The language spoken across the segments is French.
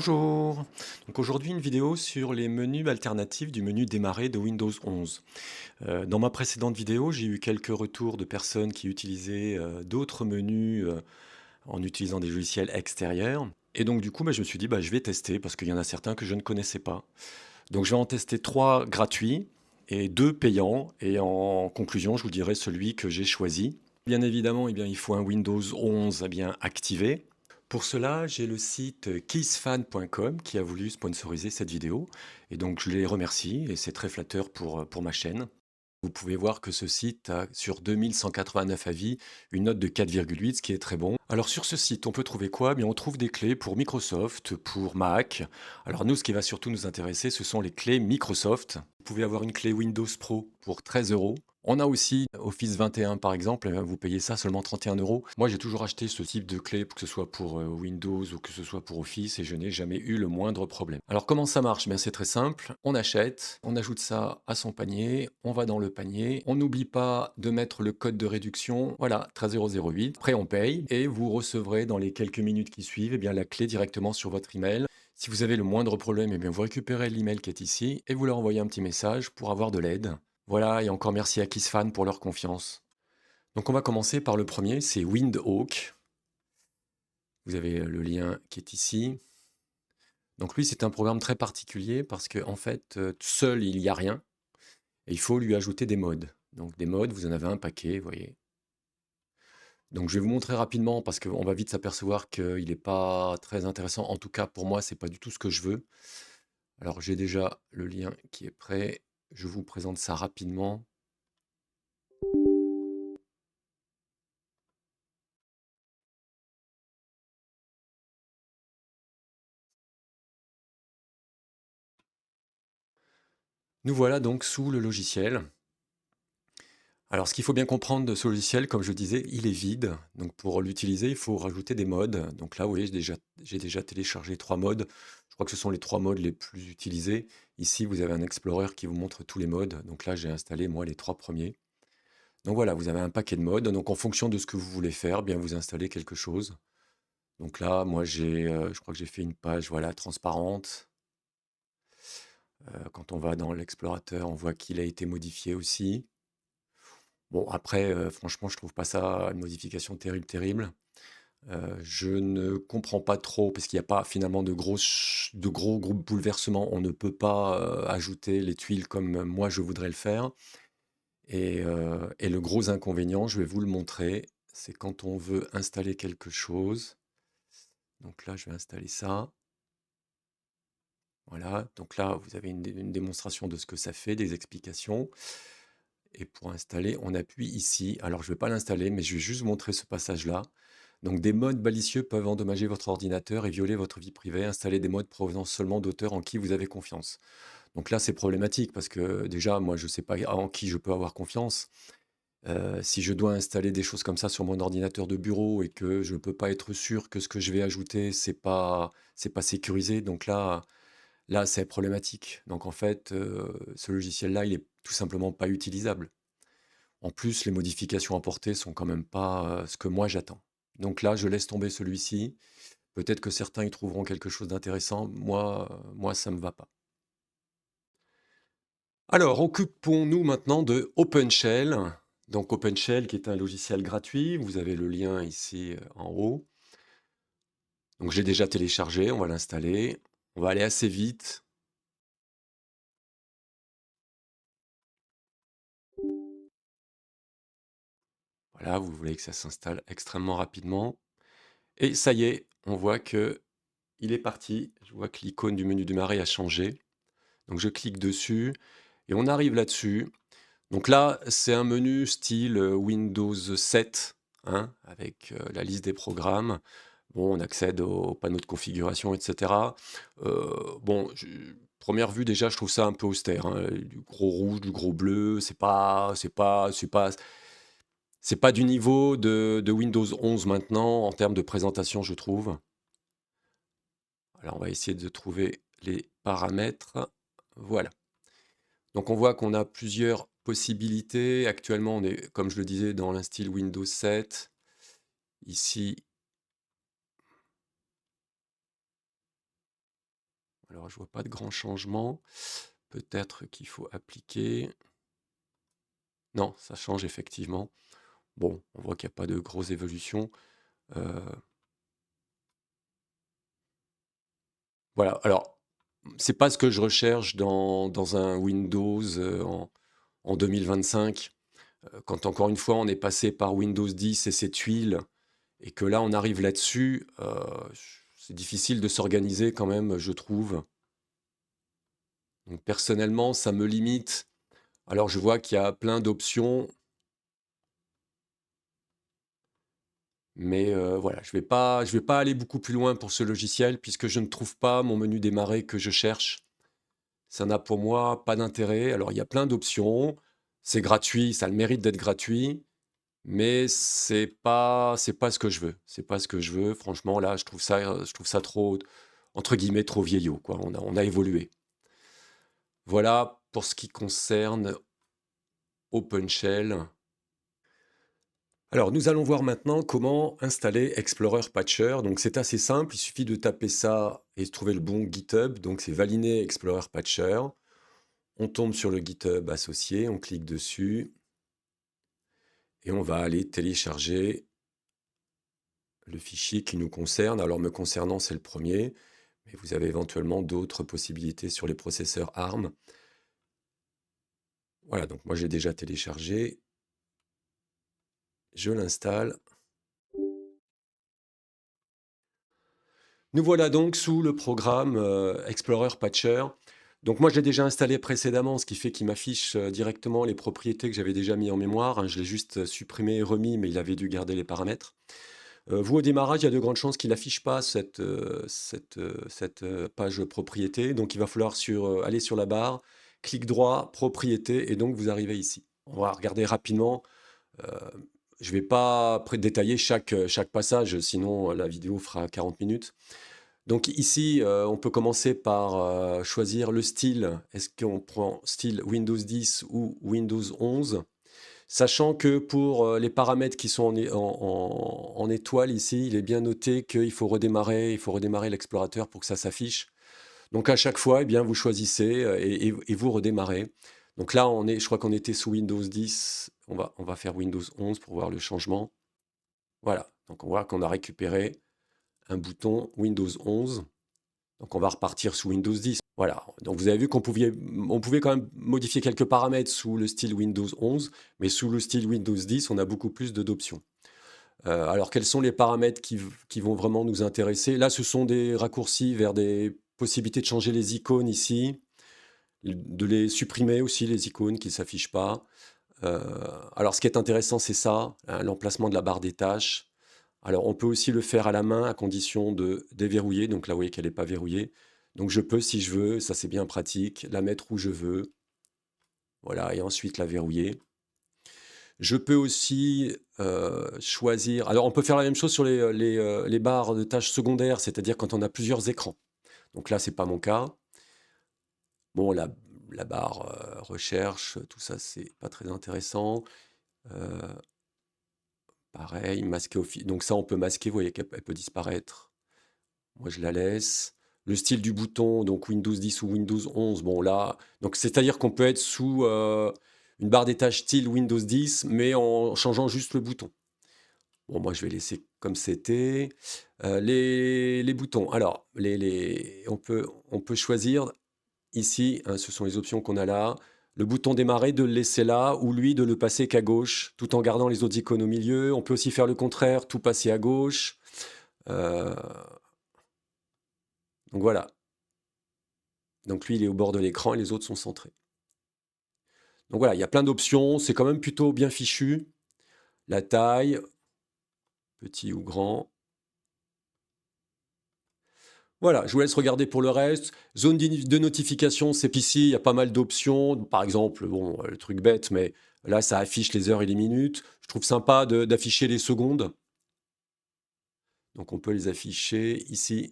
Bonjour. Donc aujourd'hui une vidéo sur les menus alternatifs du menu démarrer de Windows 11. Dans ma précédente vidéo, j'ai eu quelques retours de personnes qui utilisaient d'autres menus en utilisant des logiciels extérieurs. Et donc du coup, je me suis dit, je vais tester parce qu'il y en a certains que je ne connaissais pas. Donc je vais en tester trois gratuits et deux payants. Et en conclusion, je vous dirai celui que j'ai choisi. Bien évidemment, il faut un Windows 11 activé. Pour cela, j'ai le site kissfan.com qui a voulu sponsoriser cette vidéo. Et donc, je les remercie et c'est très flatteur pour ma chaîne. Vous pouvez voir que ce site a, sur 2189 avis, une note de 4,8, ce qui est très bon. Alors, sur ce site, on peut trouver quoi? On trouve des clés pour Microsoft, pour Mac. Alors, nous, ce qui va surtout nous intéresser, ce sont les clés Microsoft. Vous pouvez avoir une clé Windows Pro pour 13 euros. On a aussi Office 21 par exemple, vous payez ça seulement 31 euros. Moi j'ai toujours acheté ce type de clé, que ce soit pour Windows ou que ce soit pour Office, et je n'ai jamais eu le moindre problème. Alors comment ça marche? C'est très simple, on achète, on ajoute ça à son panier, on va dans le panier, on n'oublie pas de mettre le code de réduction, voilà, 13008, après on paye, et vous recevrez dans les quelques minutes qui suivent la clé directement sur votre email. Si vous avez le moindre problème, vous récupérez l'email qui est ici, et vous leur envoyez un petit message pour avoir de l'aide. Voilà, et encore merci à KissFan pour leur confiance. Donc on va commencer par le premier, c'est Windhawk. Vous avez le lien qui est ici. Donc lui, c'est un programme très particulier parce que en fait, seul, il n'y a rien. Et il faut lui ajouter des modes. Donc des modes, vous en avez un paquet, vous voyez. Donc je vais vous montrer rapidement parce qu'on va vite s'apercevoir qu'il n'est pas très intéressant. En tout cas, pour moi, c'est pas du tout ce que je veux. Alors j'ai déjà le lien qui est prêt. Je vous présente ça rapidement. Nous voilà donc sous le logiciel. Alors, ce qu'il faut bien comprendre de ce logiciel, comme je disais, il est vide. Donc, pour l'utiliser, il faut rajouter des modes. Donc là, vous voyez, j'ai déjà téléchargé trois modes. Je crois que ce sont les trois modes les plus utilisés. Ici, vous avez un Explorer qui vous montre tous les modes. Donc là, j'ai installé, moi, les trois premiers. Donc voilà, vous avez un paquet de modes. Donc, en fonction de ce que vous voulez faire, vous installez quelque chose. Donc là, moi, je crois que j'ai fait une page, voilà, transparente. Quand on va dans l'explorateur, on voit qu'il a été modifié aussi. Bon, après, franchement, je trouve pas ça une modification terrible, terrible. Je ne comprends pas trop parce qu'il n'y a pas finalement de gros groupes bouleversements. On ne peut pas, ajouter les tuiles comme moi je voudrais le faire et le gros inconvénient, je vais vous le montrer, c'est quand on veut installer quelque chose. Donc là, je vais installer ça. Voilà, donc là, vous avez une démonstration de ce que ça fait, des explications et pour installer, on appuie ici. Alors je ne vais pas l'installer, mais je vais juste vous montrer ce passage-là. Donc des modes malicieux peuvent endommager votre ordinateur et violer votre vie privée. Installer des modes provenant seulement d'auteurs en qui vous avez confiance. Donc là, c'est problématique parce que déjà, moi, je ne sais pas en qui je peux avoir confiance. Si je dois installer des choses comme ça sur mon ordinateur de bureau et que je ne peux pas être sûr que ce que je vais ajouter, c'est pas sécurisé. Donc là, c'est problématique. Donc en fait, ce logiciel-là, il est tout simplement pas utilisable. En plus, les modifications apportées sont quand même pas, ce que moi j'attends. Donc là, je laisse tomber celui-ci. Peut-être que certains y trouveront quelque chose d'intéressant. Moi, ça me va pas. Alors, occupons-nous maintenant de OpenShell. Donc OpenShell qui est un logiciel gratuit. Vous avez le lien ici, en haut. Donc j'ai déjà téléchargé, on va l'installer. On va aller assez vite. Voilà, vous voulez que ça s'installe extrêmement rapidement. Et ça y est, on voit que il est parti. Je vois que l'icône du menu démarrer a changé. Donc je clique dessus et on arrive là-dessus. Donc là, c'est un menu style Windows 7, hein, avec la liste des programmes. Bon, on accède au panneau de configuration, etc. Bon, première vue déjà, je trouve ça un peu austère, hein. Du gros rouge, du gros bleu, c'est pas du niveau de Windows 11 maintenant en termes de présentation, je trouve. Alors, on va essayer de trouver les paramètres. Voilà. Donc on voit qu'on a plusieurs possibilités. Actuellement, on est, comme je le disais, dans un style Windows 7. Ici, Alors, je vois pas de grands changements. Peut-être qu'il faut appliquer. Non, ça change effectivement. Bon, on voit qu'il n'y a pas de grosses évolutions. Euh, voilà. Alors, c'est pas ce que je recherche dans un Windows en 2025. Quand encore une fois, on est passé par Windows 10 et ses tuiles, et que là, on arrive là-dessus, c'est difficile de s'organiser quand même, je trouve. Donc, personnellement, ça me limite. Alors, je vois qu'il y a plein d'options, mais voilà, je vais pas aller beaucoup plus loin pour ce logiciel puisque je ne trouve pas mon menu démarrer que je cherche. Ça n'a pour moi pas d'intérêt. Alors, il y a plein d'options. C'est gratuit, ça a le mérite d'être gratuit, mais c'est pas ce que je veux. C'est pas ce que je veux. Franchement, là, je trouve ça trop, entre guillemets, trop vieillot, quoi. On a évolué. Voilà pour ce qui concerne OpenShell. Alors, nous allons voir maintenant comment installer Explorer Patcher. Donc, c'est assez simple. Il suffit de taper ça et de trouver le bon GitHub. Donc, c'est Valiner Explorer Patcher. On tombe sur le GitHub associé, on clique dessus et on va aller télécharger le fichier qui nous concerne. Alors, me concernant, c'est le premier, mais vous avez éventuellement d'autres possibilités sur les processeurs ARM. Voilà, donc moi j'ai déjà téléchargé. Je l'installe. Nous voilà donc sous le programme Explorer Patcher. Donc moi j'ai déjà installé précédemment, ce qui fait qu'il m'affiche directement les propriétés que j'avais déjà mis en mémoire, hein. Je l'ai juste supprimé et remis, mais il avait dû garder les paramètres. Vous, au démarrage, il y a de grandes chances qu'il n'affiche pas cette page propriété. Donc, il va falloir aller sur la barre, clic droit, propriété, et donc vous arrivez ici. On va regarder rapidement. euh, je ne vais pas détailler chaque passage, sinon la vidéo fera 40 minutes. Donc ici, on peut commencer par choisir le style. Est-ce qu'on prend style Windows 10 ou Windows 11? Sachant que pour les paramètres qui sont en étoile ici, il est bien noté il faut redémarrer l'explorateur pour que ça s'affiche. Donc à chaque fois, eh bien, vous choisissez et vous redémarrez. Donc là, je crois qu'on était sous Windows 10. On va faire Windows 11 pour voir le changement. Voilà. Donc on voit qu'on a récupéré un bouton Windows 11. Donc on va repartir sous Windows 10. Voilà, donc vous avez vu on pouvait quand même modifier quelques paramètres sous le style Windows 11, mais sous le style Windows 10, on a beaucoup plus d'options. Alors quels sont les paramètres qui vont vraiment nous intéresser? Là, ce sont des raccourcis vers des possibilités de changer les icônes ici, de les supprimer aussi, les icônes qui ne s'affichent pas. Euh, alors ce qui est intéressant, c'est ça, hein, l'emplacement de la barre des tâches. Alors, on peut aussi le faire à la main à condition de déverrouiller. Donc là, vous voyez qu'elle n'est pas verrouillée. Donc je peux, si je veux, ça c'est bien pratique, la mettre où je veux. Voilà, et ensuite la verrouiller. Je peux aussi choisir. Alors, on peut faire la même chose sur les barres de tâches secondaires, c'est-à-dire quand on a plusieurs écrans. Donc là, c'est pas mon cas. Bon, la barre recherche, tout ça, c'est pas très intéressant. Euh, Pareil, masquer au fil. Donc ça, on peut masquer, vous voyez qu'elle peut disparaître. Moi, je la laisse. Le style du bouton, donc Windows 10 ou Windows 11, bon là, donc c'est-à-dire qu'on peut être sous une barre des tâches style Windows 10, mais en changeant juste le bouton. Bon, moi, je vais laisser comme c'était. Les boutons, alors, on peut choisir ici, hein, ce sont les options qu'on a là, le bouton démarrer, de le laisser là, ou lui, de le passer qu'à gauche, tout en gardant les autres icônes au milieu. On peut aussi faire le contraire, tout passer à gauche. Euh, donc voilà. Donc lui, il est au bord de l'écran et les autres sont centrés. Donc voilà, il y a plein d'options, c'est quand même plutôt bien fichu. La taille, petit ou grand. Voilà, je vous laisse regarder pour le reste. Zone de notification, c'est ici, il y a pas mal d'options. Par exemple, bon, le truc bête, mais là, ça affiche les heures et les minutes. Je trouve sympa d'afficher les secondes. Donc on peut les afficher ici.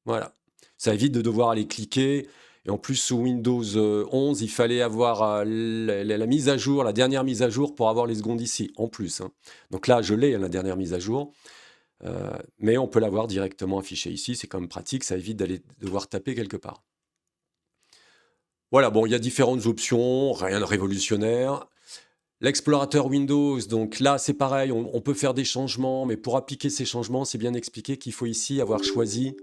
Voilà. Ça évite de devoir aller cliquer. Et en plus, sous Windows 11, il fallait avoir la mise à jour, la dernière mise à jour pour avoir les secondes ici, en plus, hein. Donc là, je l'ai, la dernière mise à jour. Mais on peut l'avoir directement affiché ici, c'est quand même pratique, ça évite d'aller devoir taper quelque part. Voilà, bon, il y a différentes options, rien de révolutionnaire. L'explorateur Windows, donc là, c'est pareil, on peut faire des changements, mais pour appliquer ces changements, c'est bien expliqué qu'il faut ici avoir choisi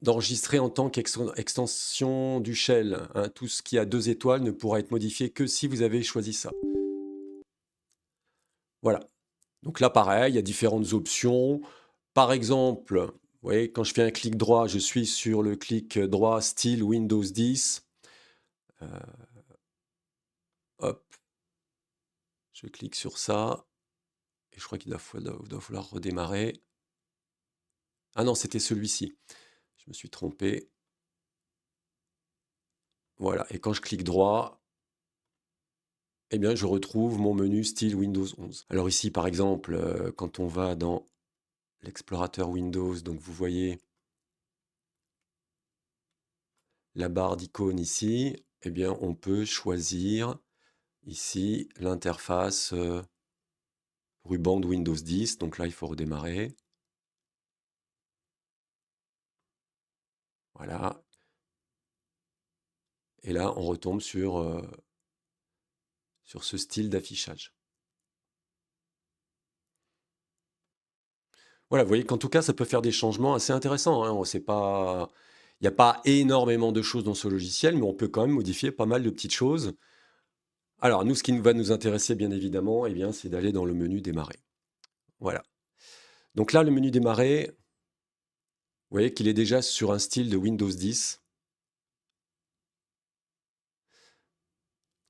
d'enregistrer en tant qu'extension du shell, hein. Tout ce qui a 2 étoiles ne pourra être modifié que si vous avez choisi ça. Voilà. Donc là, pareil, il y a différentes options. Par exemple, vous voyez, quand je fais un clic droit, je suis sur le clic droit style Windows 10. Euh, hop, je clique sur ça. Et je crois qu'il doit falloir redémarrer. Ah non, c'était celui-ci. Je me suis trompé. Voilà. Et quand je clique droit, eh bien, je retrouve mon menu style Windows 11. Alors ici, par exemple, quand on va dans l'explorateur Windows, donc vous voyez la barre d'icônes ici, eh bien, on peut choisir ici l'interface ruban de Windows 10. Donc là, il faut redémarrer. Voilà. Et là, on retombe sur ce style d'affichage. Voilà, vous voyez qu'en tout cas, ça peut faire des changements assez intéressants, hein. Il n'y a pas énormément de choses dans ce logiciel, mais on peut quand même modifier pas mal de petites choses. Alors, nous, ce qui va nous intéresser, bien évidemment, eh bien, c'est d'aller dans le menu démarrer. Voilà. Donc là, le menu démarrer, vous voyez qu'il est déjà sur un style de Windows 10.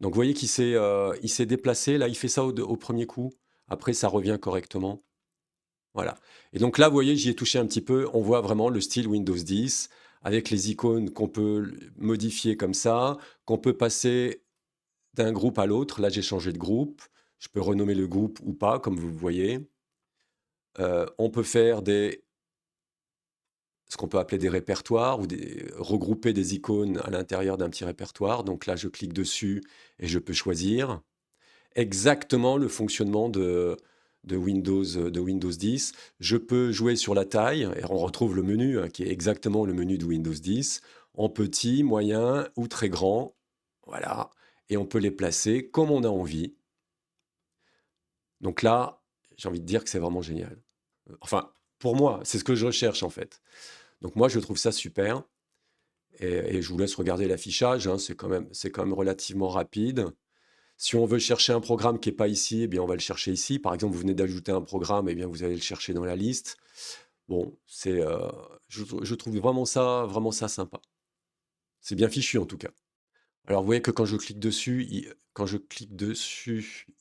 Donc, vous voyez il s'est déplacé. Là, il fait ça au premier coup. Après, ça revient correctement. Voilà. Et donc là, vous voyez, j'y ai touché un petit peu. On voit vraiment le style Windows 10 avec les icônes qu'on peut modifier comme ça, qu'on peut passer d'un groupe à l'autre. Là, j'ai changé de groupe. Je peux renommer le groupe ou pas, comme vous le voyez. On peut faire ce qu'on peut appeler des répertoires ou regrouper des icônes à l'intérieur d'un petit répertoire. Donc là, je clique dessus et je peux choisir exactement le fonctionnement de Windows 10. Je peux jouer sur la taille et on retrouve le menu, hein, qui est exactement le menu de Windows 10, en petit, moyen ou très grand. Voilà. Et on peut les placer comme on a envie. Donc là, j'ai envie de dire que c'est vraiment génial. Enfin, pour moi, c'est ce que je recherche en fait. Donc moi, je trouve ça super. Et je vous laisse regarder l'affichage, hein, c'est quand même relativement rapide. Si on veut chercher un programme qui n'est pas ici, eh bien on va le chercher ici. Par exemple, vous venez d'ajouter un programme, eh bien vous allez le chercher dans la liste. Bon, je trouve vraiment ça sympa. C'est bien fichu en tout cas. Alors vous voyez que quand je clique dessus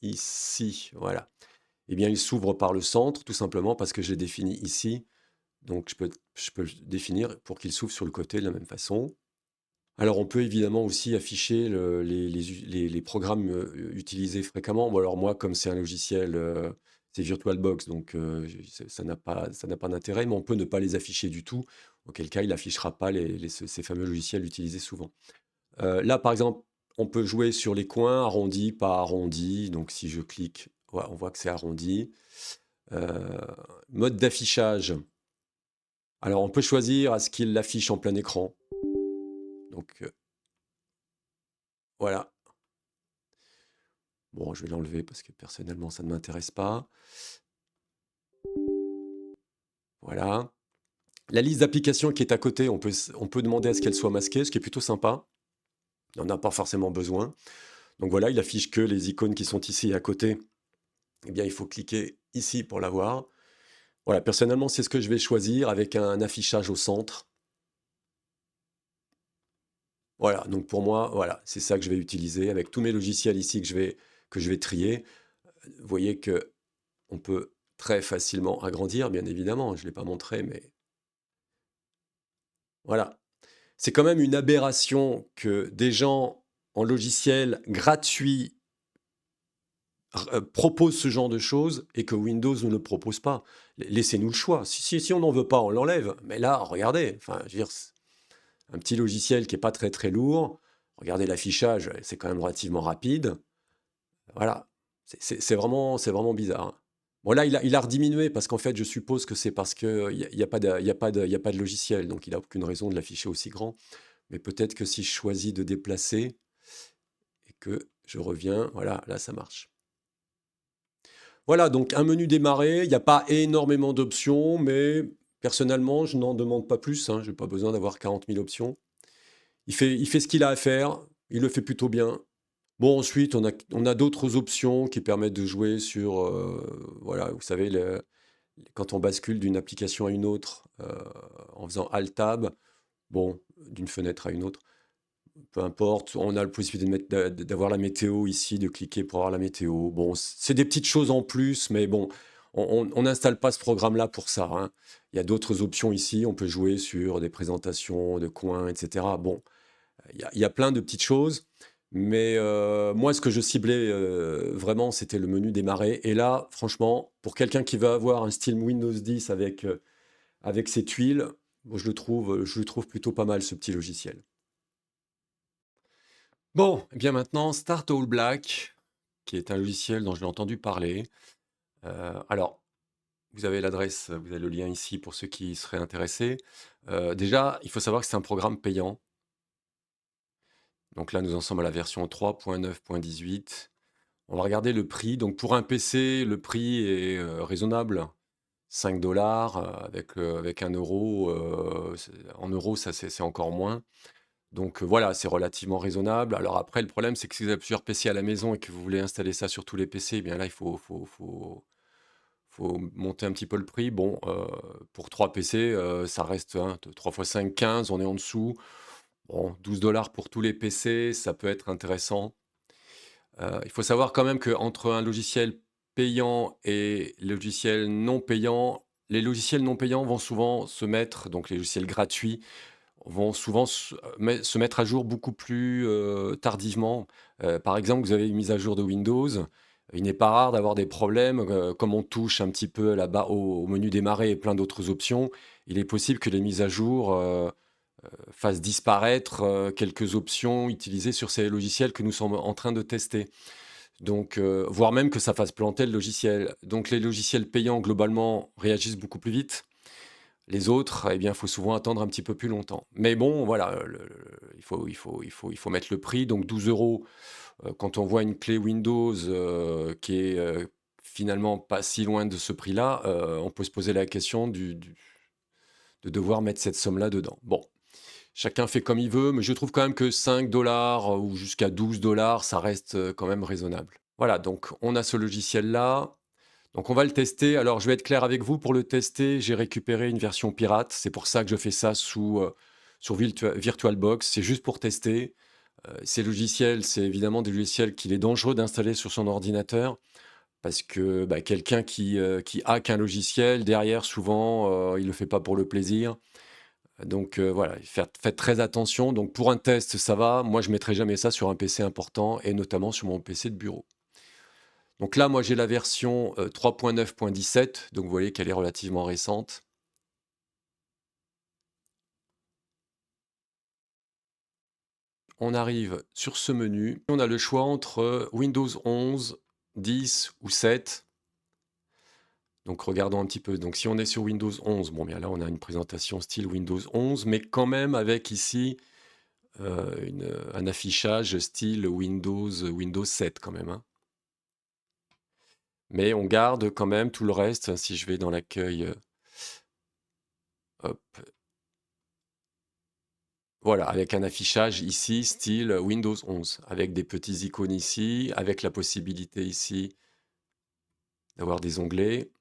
ici, voilà, eh bien il s'ouvre par le centre, tout simplement parce que j'ai défini ici. Donc je peux le définir pour qu'il s'ouvre sur le côté de la même façon. Alors, on peut évidemment aussi afficher les programmes utilisés fréquemment. Bon, alors moi, comme c'est un logiciel, c'est VirtualBox, donc ça n'a pas d'intérêt, mais on peut ne pas les afficher du tout, auquel cas il n'affichera pas ces fameux logiciels utilisés souvent. Là, par exemple, on peut jouer sur les coins, arrondi, pas arrondi. Donc, si je clique, ouais, on voit que c'est arrondi. Euh, Mode d'affichage. Alors, on peut choisir à ce qu'il l'affiche en plein écran. Donc, voilà. Bon, je vais l'enlever parce que personnellement, ça ne m'intéresse pas. Voilà. La liste d'applications qui est à côté, on peut demander à ce qu'elle soit masquée, ce qui est plutôt sympa. On n'a pas forcément besoin. Donc voilà, il affiche que les icônes qui sont ici à côté. Eh bien, il faut cliquer ici pour l'avoir. Voilà, personnellement, c'est ce que je vais choisir avec un affichage au centre. Voilà, donc pour moi, voilà, c'est ça que je vais utiliser avec tous mes logiciels ici que je vais trier. Vous voyez que on peut très facilement agrandir, bien évidemment. Je ne l'ai pas montré, mais voilà. C'est quand même une aberration que des gens en logiciel gratuit proposent ce genre de choses et que Windows ne le propose pas. Laissez-nous le choix. Si on n'en veut pas, on l'enlève. Mais là, regardez, enfin, je veux dire, un petit logiciel qui n'est pas très très lourd. Regardez l'affichage, c'est quand même relativement rapide. Voilà. C'est vraiment bizarre, hein. Bon là, il a rediminué parce qu'en fait, je suppose que c'est parce qu'il y a pas de il y a pas de il y a pas de logiciel, donc il a aucune raison de l'afficher aussi grand. Mais peut-être que si je choisis de déplacer et que je reviens, voilà, là, ça marche. Voilà, donc un menu démarrer, il y a pas énormément d'options, mais personnellement, je n'en demande pas plus, hein. J'ai pas besoin d'avoir 40 000 options. Il fait ce qu'il a à faire, il le fait plutôt bien. Bon, ensuite, on a d'autres options qui permettent de jouer sur, voilà, vous savez, quand on bascule d'une application à une autre, en faisant Alt Tab, bon, d'une fenêtre à une autre, peu importe, on a la possibilité d'avoir la météo ici, de cliquer pour avoir la météo. Bon, c'est des petites choses en plus, mais bon, on n'installe pas ce programme-là pour ça, hein. Il y a d'autres options ici, on peut jouer sur des présentations de coins, etc. Bon, il y a plein de petites choses, mais moi, ce que je ciblais vraiment, c'était le menu démarrer. Et là, franchement, pour quelqu'un qui va avoir un style Windows 10 avec ses tuiles, moi, je le trouve plutôt pas mal, ce petit logiciel. Bon, eh bien maintenant, Start All Black, qui est un logiciel dont j'ai entendu parler. Alors, vous avez le lien ici pour ceux qui seraient intéressés. Déjà, il faut savoir que c'est un programme payant. Donc là, nous en sommes à la version 3.9.18. On va regarder le prix. Donc pour un PC, le prix est raisonnable. 5 $ avec 1 euro. En euros, ça c'est encore moins. Donc voilà, c'est relativement raisonnable. Alors après, le problème, c'est que si vous avez plusieurs PC à la maison et que vous voulez installer ça sur tous les PC, eh bien là, il faut monter un petit peu le prix. Bon, pour 3 PC, ça reste, hein, 3 fois 5, 15, on est en dessous. Bon, 12 $ pour tous les PC, ça peut être intéressant. Il faut savoir quand même qu'entre un logiciel payant et logiciel non payant, les logiciels non payants vont souvent se mettre, donc les logiciels gratuits, vont souvent se mettre à jour beaucoup plus tardivement. Par exemple, vous avez une mise à jour de Windows. Il n'est pas rare d'avoir des problèmes, comme on touche un petit peu là-bas au menu démarrer et plein d'autres options. Il est possible que les mises à jour fassent disparaître quelques options utilisées sur ces logiciels que nous sommes en train de tester. Donc, voire même que ça fasse planter le logiciel. Donc, les logiciels payants, globalement, réagissent beaucoup plus vite. Les autres, eh bien, il faut souvent attendre un petit peu plus longtemps. Mais bon, voilà, il faut mettre le prix. Donc 12 euros, quand on voit une clé Windows qui est finalement pas si loin de ce prix-là, on peut se poser la question de devoir mettre cette somme-là dedans. Bon, chacun fait comme il veut, mais je trouve quand même que 5 $ ou jusqu'à 12 $, ça reste quand même raisonnable. Voilà, donc on a ce logiciel-là. Donc on va le tester. Alors je vais être clair avec vous, pour le tester, j'ai récupéré une version pirate. C'est pour ça que je fais ça sur VirtualBox. C'est juste pour tester. Ces logiciels, c'est évidemment des logiciels qu'il est dangereux d'installer sur son ordinateur parce que bah, quelqu'un qui hack un logiciel, derrière, souvent, il ne le fait pas pour le plaisir. Donc voilà, faites très attention. Donc pour un test, ça va. Moi, je ne mettrai jamais ça sur un PC important et notamment sur mon PC de bureau. Donc là, moi, j'ai la version 3.9.17, donc vous voyez qu'elle est relativement récente. On arrive sur ce menu. On a le choix entre Windows 11, 10 ou 7. Donc regardons un petit peu. Donc si on est sur Windows 11, bon bien là on a une présentation style Windows 11, mais quand même avec ici un affichage style Windows 7 quand même, hein. Mais on garde quand même tout le reste. Si je vais dans l'accueil, hop, voilà, avec un affichage ici, style Windows 11, avec des petits icônes ici, avec la possibilité ici d'avoir des onglets.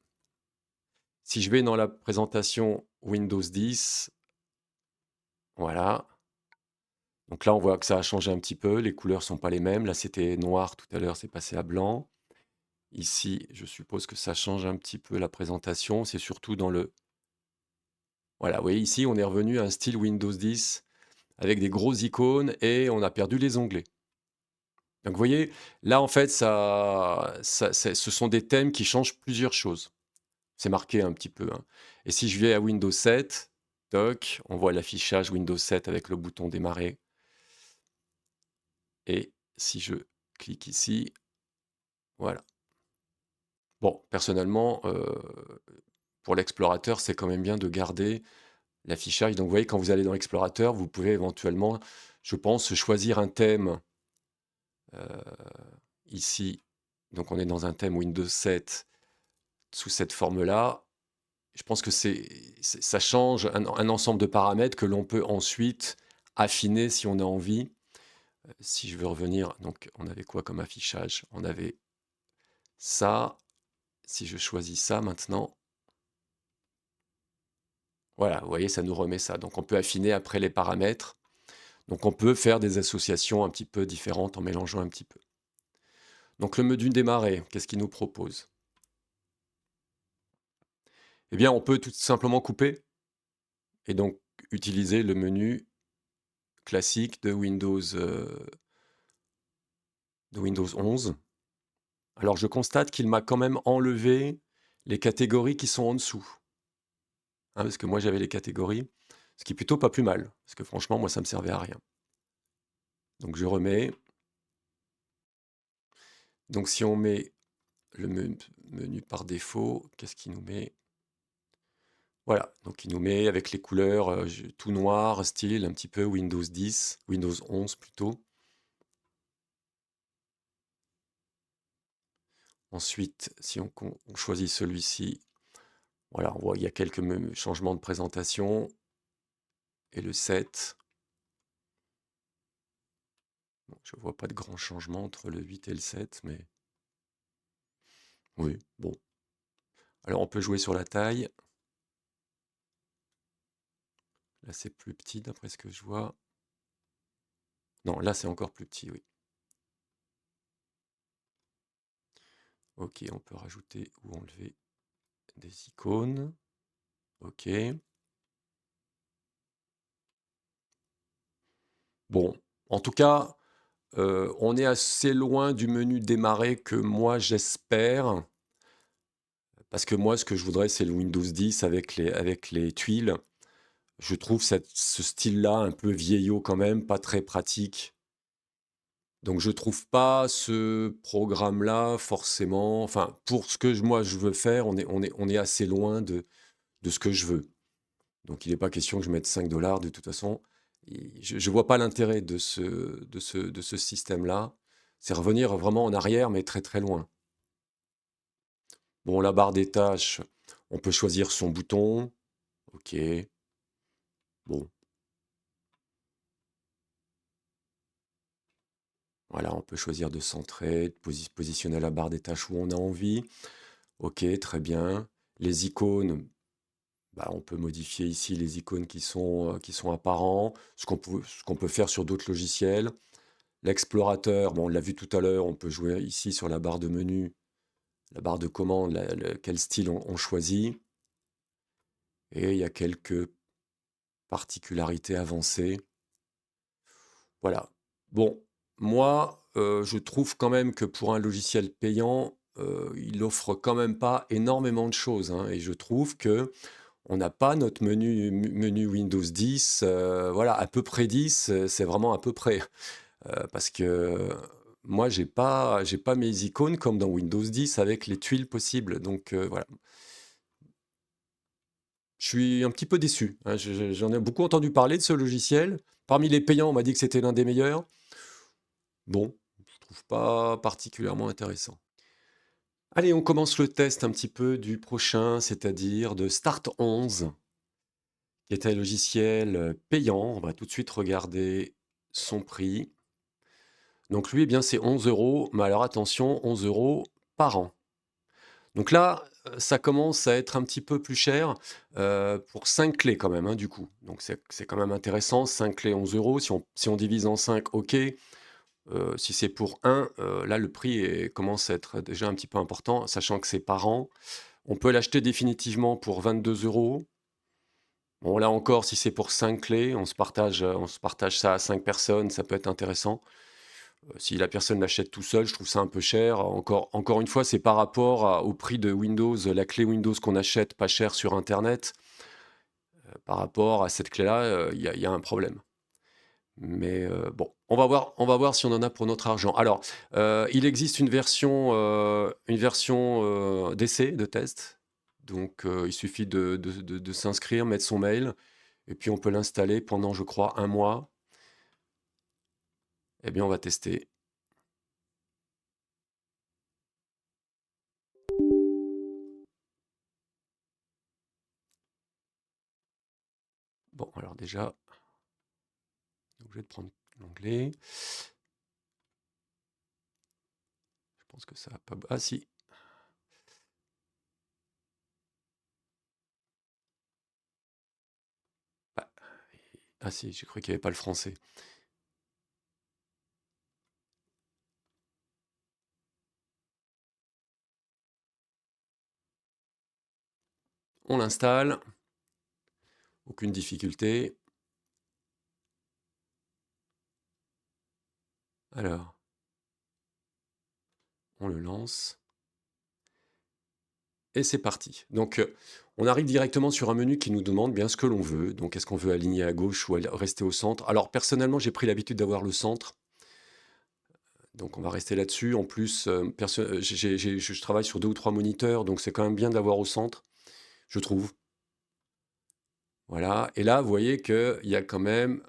Si je vais dans la présentation Windows 10, voilà. Donc là, on voit que ça a changé un petit peu. Les couleurs sont pas les mêmes. Là, c'était noir tout à l'heure, c'est passé à blanc. Ici, je suppose que ça change un petit peu la présentation. C'est surtout dans le... Voilà, vous voyez, ici, on est revenu à un style Windows 10 avec des grosses icônes et on a perdu les onglets. Donc vous voyez, là en fait, ce sont des thèmes qui changent plusieurs choses. C'est marqué un petit peu, hein. Et si je vais à Windows 7, toc, on voit l'affichage Windows 7 avec le bouton démarrer. Et si je clique ici, voilà. Bon, personnellement, pour l'explorateur, c'est quand même bien de garder l'affichage. Donc, vous voyez, quand vous allez dans l'explorateur, vous pouvez éventuellement, je pense, choisir un thème ici. Donc, on est dans un thème Windows 7 sous cette forme-là. Je pense que ça change un ensemble de paramètres que l'on peut ensuite affiner si on a envie. Si je veux revenir, donc on avait quoi comme affichage? On avait ça. Si je choisis ça maintenant, voilà, vous voyez, ça nous remet ça. Donc on peut affiner après les paramètres. Donc on peut faire des associations un petit peu différentes en mélangeant un petit peu. Donc le menu démarrer, qu'est-ce qu'il nous propose? Eh bien, on peut tout simplement couper et donc utiliser le menu classique de Windows 11. Alors je constate qu'il m'a quand même enlevé les catégories qui sont en dessous, hein, parce que moi j'avais les catégories, ce qui est plutôt pas plus mal, parce que franchement, moi ça me servait à rien. Donc je remets. Donc si on met le menu par défaut, qu'est-ce qu'il nous met? Voilà, donc il nous met avec les couleurs tout noir, style un petit peu Windows 10, Windows 11 plutôt. Ensuite, si on choisit celui-ci, voilà, on voit il y a quelques changements de présentation. Et le 7, bon, je ne vois pas de grands changements entre le 8 et le 7, mais oui, bon. Alors on peut jouer sur la taille. Là c'est plus petit d'après ce que je vois. Non, là c'est encore plus petit, oui. Ok, on peut rajouter ou enlever des icônes. Ok. Bon, en tout cas, on est assez loin du menu démarrer que moi j'espère. Parce que moi, ce que je voudrais, c'est le Windows 10 avec les tuiles. Je trouve ce style-là un peu vieillot quand même, pas très pratique. Donc je trouve pas ce programme-là forcément, enfin pour ce que moi je veux faire, on est assez loin de ce que je veux. Donc il n'est pas question que je mette 5 dollars de toute façon. Je ne vois pas l'intérêt de ce système-là. C'est revenir vraiment en arrière, mais très très loin. Bon, la barre des tâches, on peut choisir son bouton. Ok, bon, voilà, on peut choisir de centrer, de positionner la barre des tâches où on a envie. Ok, très bien. Les icônes, bah, on peut modifier ici les icônes qui sont apparents, ce qu'on peut faire sur d'autres logiciels. L'explorateur, bon, on l'a vu tout à l'heure, on peut jouer ici sur la barre de menu, la barre de commande, quel style on choisit. Et il y a quelques particularités avancées. Voilà. Bon, moi, je trouve quand même que pour un logiciel payant, il offre quand même pas énormément de choses, hein, et je trouve que on n'a pas notre menu Windows 10, voilà, à peu près 10, c'est vraiment à peu près. Parce que moi, j'ai pas mes icônes comme dans Windows 10 avec les tuiles possibles. Donc voilà, je suis un petit peu déçu, hein. J'en ai beaucoup entendu parler de ce logiciel. Parmi les payants, on m'a dit que c'était l'un des meilleurs. Bon, je trouve pas particulièrement intéressant. Allez, on commence le test un petit peu du prochain, c'est-à-dire de Start 11, qui est un logiciel payant. On va tout de suite regarder son prix. Donc lui, eh bien, c'est 11 euros, mais alors attention, 11 euros par an. Donc là, ça commence à être un petit peu plus cher pour 5 clés quand même, hein, du coup. Donc c'est quand même intéressant, 5 clés, 11 euros. Si on divise en 5, ok. Si c'est pour un, là, le prix commence à être déjà un petit peu important, sachant que c'est par an. On peut l'acheter définitivement pour 22 euros. Bon, là encore, si c'est pour 5 clés, on se partage ça à 5 personnes, ça peut être intéressant. Si la personne l'achète tout seul, je trouve ça un peu cher. Encore une fois, c'est par rapport au prix de Windows, la clé Windows qu'on achète pas cher sur Internet. Par rapport à cette clé-là, il y a un problème. Mais bon, on va voir si on en a pour notre argent. Alors, il existe une version, d'essai, de test. Donc il suffit de s'inscrire, mettre son mail et puis on peut l'installer pendant, je crois, un mois. Eh bien, on va tester. Bon, alors déjà, on est obligé de prendre l'onglet. Je pense que ça va pas... Ah si. Ah, ah si, j'ai cru qu'il n'y avait pas le français. On l'installe. Aucune difficulté. Alors, on le lance. Et c'est parti. Donc, on arrive directement sur un menu qui nous demande bien ce que l'on veut. Donc, est-ce qu'on veut aligner à gauche ou rester au centre? Alors, personnellement, j'ai pris l'habitude d'avoir le centre. Donc, on va rester là-dessus. En plus, je travaille sur 2 ou 3 moniteurs, donc c'est quand même bien de l'avoir au centre, je trouve. Voilà. Et là, vous voyez qu'il y a quand même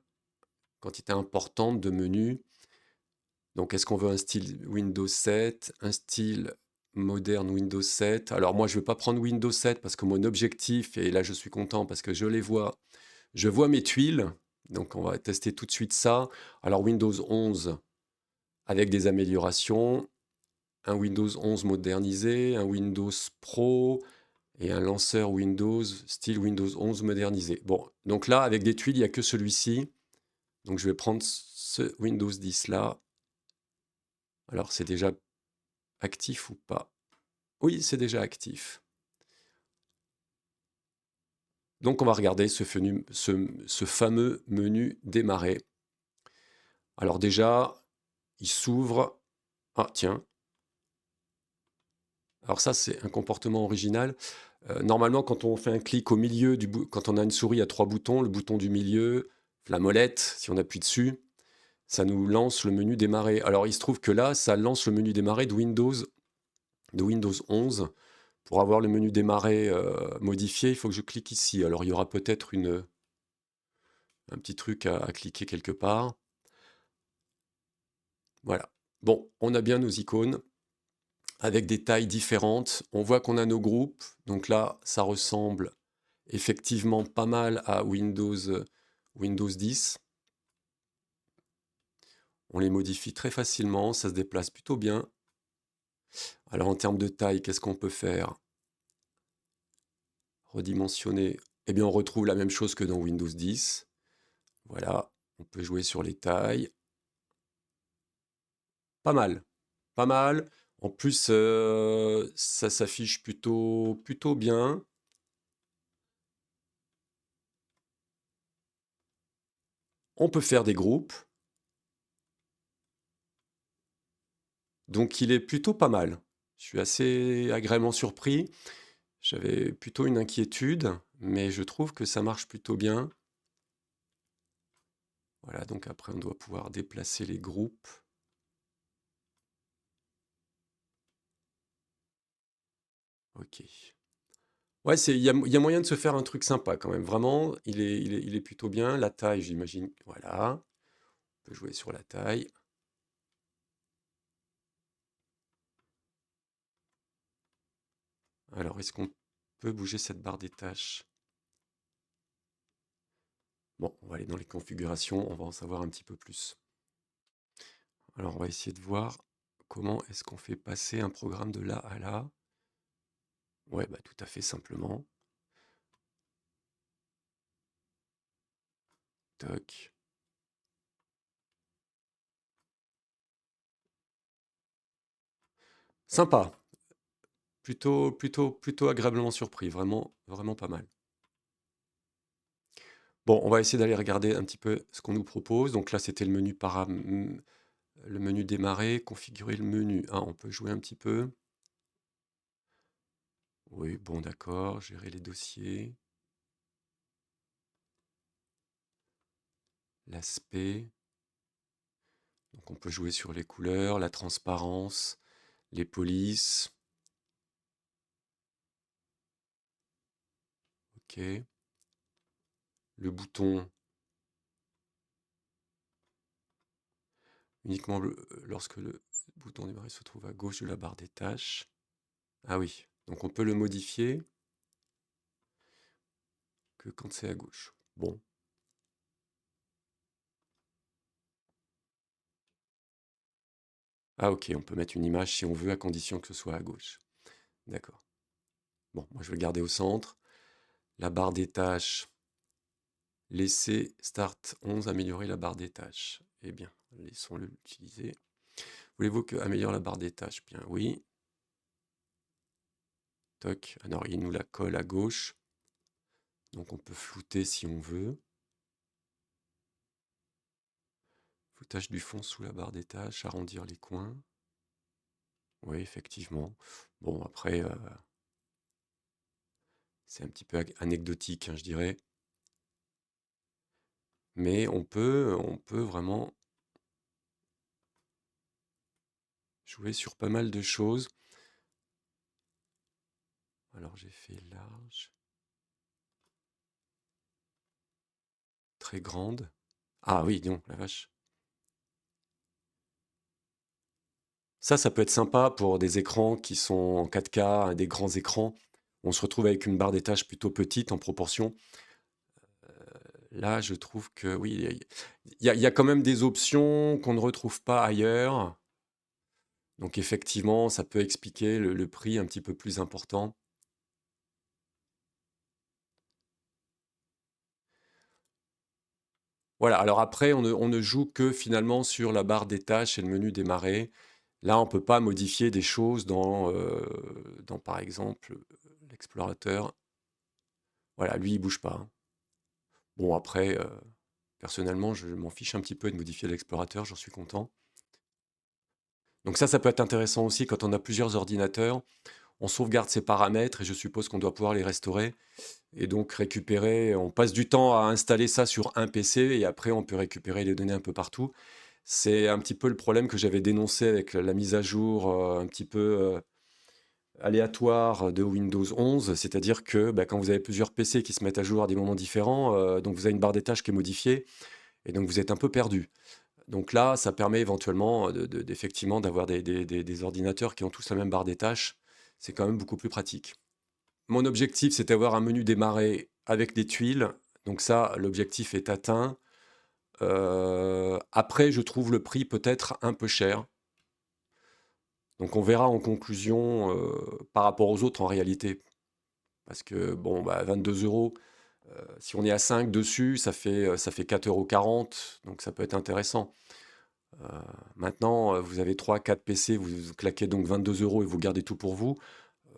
quantité importante de menus. Donc, est-ce qu'on veut un style Windows 7, un style moderne Windows 7? Alors, moi, je ne vais pas prendre Windows 7 parce que mon objectif, et là, je suis content parce que je vois mes tuiles. Donc, on va tester tout de suite ça. Alors, Windows 11 avec des améliorations, un Windows 11 modernisé, un Windows Pro et un lanceur Windows style Windows 11 modernisé. Bon, donc là, avec des tuiles, il n'y a que celui-ci. Donc, je vais prendre ce Windows 10 là. Alors, c'est déjà actif ou pas? Oui, c'est déjà actif. Donc, on va regarder ce fameux menu démarrer. Alors déjà, il s'ouvre. Ah, tiens. Alors ça, c'est un comportement original. Normalement, quand on fait un clic au milieu, quand on a une souris à 3 boutons, le bouton du milieu, la molette, si on appuie dessus, ça nous lance le menu démarrer. Alors, il se trouve que là, ça lance le menu démarrer de Windows 11. Pour avoir le menu démarrer modifié, il faut que je clique ici. Alors, il y aura peut-être un petit truc à cliquer quelque part. Voilà. Bon, on a bien nos icônes avec des tailles différentes. On voit qu'on a nos groupes. Donc là, ça ressemble effectivement pas mal à Windows 10. On les modifie très facilement, ça se déplace plutôt bien. Alors en termes de taille, qu'est-ce qu'on peut faire? Redimensionner. Eh bien, on retrouve la même chose que dans Windows 10. Voilà, on peut jouer sur les tailles. Pas mal, pas mal. En plus, ça s'affiche plutôt bien. On peut faire des groupes. Donc il est plutôt pas mal. Je suis assez agréablement surpris. J'avais plutôt une inquiétude, mais je trouve que ça marche plutôt bien. Voilà, donc après on doit pouvoir déplacer les groupes. Ok. Ouais, il y a moyen de se faire un truc sympa quand même. Vraiment, il est plutôt bien. La taille, j'imagine. Voilà. On peut jouer sur la taille. Alors, est-ce qu'on peut bouger cette barre des tâches? Bon, on va aller dans les configurations, on va en savoir un petit peu plus. Alors, on va essayer de voir comment est-ce qu'on fait passer un programme de là à là. Ouais, bah tout à fait simplement. Toc. Sympa. Plutôt agréablement surpris. Vraiment, vraiment pas mal. Bon, on va essayer d'aller regarder un petit peu ce qu'on nous propose. Donc là, c'était le menu démarrer, configurer le menu. Ah, on peut jouer un petit peu. Oui, bon, d'accord. Gérer les dossiers. l'aspect. Donc on peut jouer sur les couleurs, la transparence, les polices. Ok. Le bouton uniquement lorsque le bouton démarrer se trouve à gauche de la barre des tâches. Ah oui, donc on peut le modifier que quand c'est à gauche. Bon. Ah ok, on peut mettre une image si on veut, à condition que ce soit à gauche. D'accord. Bon, moi je vais le garder au centre. La barre des tâches. Laisser Start 11 améliorer la barre des tâches. Eh bien, laissons-le l'utiliser. Voulez-vous que améliore la barre des tâches? Bien oui. Toc. Alors il nous la colle à gauche. Donc on peut flouter si on veut. Floutage du fond sous la barre des tâches, arrondir les coins. Oui, effectivement. Bon, après, c'est un petit peu anecdotique, hein, je dirais. Mais on peut vraiment jouer sur pas mal de choses. Alors j'ai fait large. Très grande. Ah oui, non, la vache. Ça peut être sympa pour des écrans qui sont en 4K, des grands écrans. On se retrouve avec une barre des tâches plutôt petite en proportion. Là, je trouve que oui, il y a quand même des options qu'on ne retrouve pas ailleurs. Donc effectivement, ça peut expliquer le prix un petit peu plus important. Voilà, alors après, on ne joue que finalement sur la barre des tâches et le menu démarrer. Là, on ne peut pas modifier des choses dans par exemple, l'explorateur. Voilà, lui, il bouge pas, hein. Bon, après, personnellement, je m'en fiche un petit peu de modifier l'explorateur, j'en suis content. Donc ça peut être intéressant aussi quand on a plusieurs ordinateurs. On sauvegarde ses paramètres et je suppose qu'on doit pouvoir les restaurer. Et donc récupérer, on passe du temps à installer ça sur un PC et après on peut récupérer les données un peu partout. C'est un petit peu le problème que j'avais dénoncé avec la mise à jour un petit peu aléatoire de Windows 11, c'est-à-dire que bah, quand vous avez plusieurs PC qui se mettent à jour à des moments différents, donc vous avez une barre des tâches qui est modifiée et donc vous êtes un peu perdu. Donc là, ça permet éventuellement d'effectivement d'avoir des ordinateurs qui ont tous la même barre des tâches. C'est quand même beaucoup plus pratique. Mon objectif, c'est d'avoir un menu démarrer avec des tuiles. Donc ça, l'objectif est atteint. Après, je trouve le prix peut-être un peu cher. Donc on verra en conclusion par rapport aux autres en réalité. Parce que bon, bah, 22 euros, si on est à 5 dessus, ça fait 4,40 €. Donc ça peut être intéressant. Euh, Maintenant, vous avez 3, 4 PC, vous claquez donc 22 euros et vous gardez tout pour vous.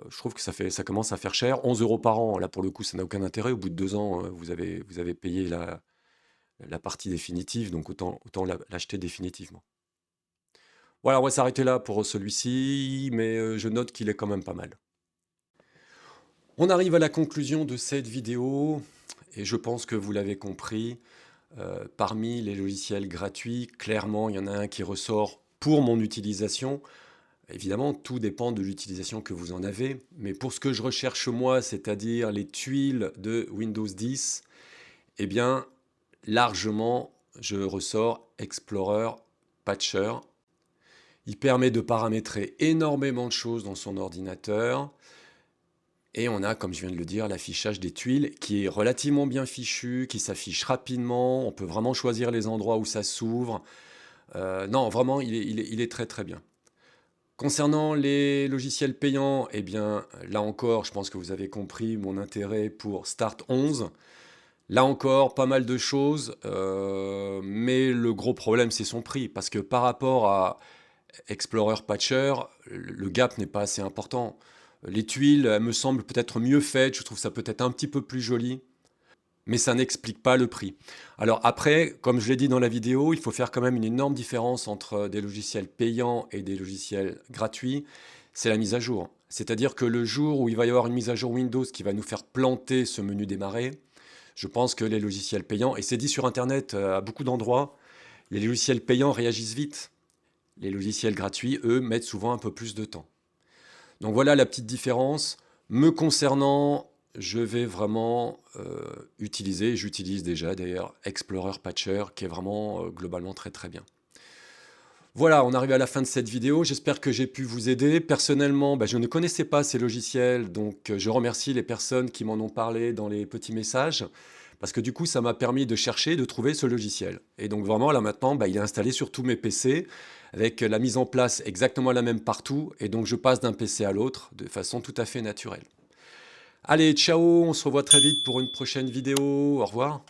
Je trouve que ça commence à faire cher. 11 euros par an, là pour le coup, ça n'a aucun intérêt. Au bout de 2 ans, vous avez payé la partie définitive, donc autant l'acheter définitivement. Voilà, on va s'arrêter là pour celui-ci, mais je note qu'il est quand même pas mal. On arrive à la conclusion de cette vidéo, et je pense que vous l'avez compris. Parmi les logiciels gratuits, clairement, il y en a un qui ressort pour mon utilisation. Évidemment, tout dépend de l'utilisation que vous en avez, mais pour ce que je recherche moi, c'est-à-dire les tuiles de Windows 10, eh bien, largement, je ressors Explorer Patcher. Il permet de paramétrer énormément de choses dans son ordinateur. Et on a, comme je viens de le dire, l'affichage des tuiles qui est relativement bien fichu, qui s'affiche rapidement. On peut vraiment choisir les endroits où ça s'ouvre. Non, vraiment, il est très très bien. Concernant les logiciels payants, eh bien, là encore, je pense que vous avez compris mon intérêt pour Start 11. Là encore, pas mal de choses, mais le gros problème, c'est son prix, parce que par rapport à Explorer Patcher, le gap n'est pas assez important. Les tuiles, elles me semblent peut-être mieux faites, je trouve ça peut-être un petit peu plus joli, mais ça n'explique pas le prix. Alors après, comme je l'ai dit dans la vidéo, il faut faire quand même une énorme différence entre des logiciels payants et des logiciels gratuits, c'est la mise à jour. C'est-à-dire que le jour où il va y avoir une mise à jour Windows qui va nous faire planter ce menu démarrer, Je pense que les logiciels payants, et c'est dit sur Internet à beaucoup d'endroits, les logiciels payants réagissent vite. Les logiciels gratuits, eux, mettent souvent un peu plus de temps. Donc voilà la petite différence. Me concernant, je vais vraiment utiliser, j'utilise déjà d'ailleurs, Explorer Patcher, qui est vraiment globalement très très bien. Voilà, on arrive à la fin de cette vidéo. J'espère que j'ai pu vous aider. Personnellement, je ne connaissais pas ces logiciels, donc je remercie les personnes qui m'en ont parlé dans les petits messages, parce que du coup, ça m'a permis de chercher, de trouver ce logiciel. Et donc vraiment, là maintenant, il est installé sur tous mes PC, avec la mise en place exactement la même partout, et donc je passe d'un PC à l'autre de façon tout à fait naturelle. Allez, ciao, on se revoit très vite pour une prochaine vidéo. Au revoir.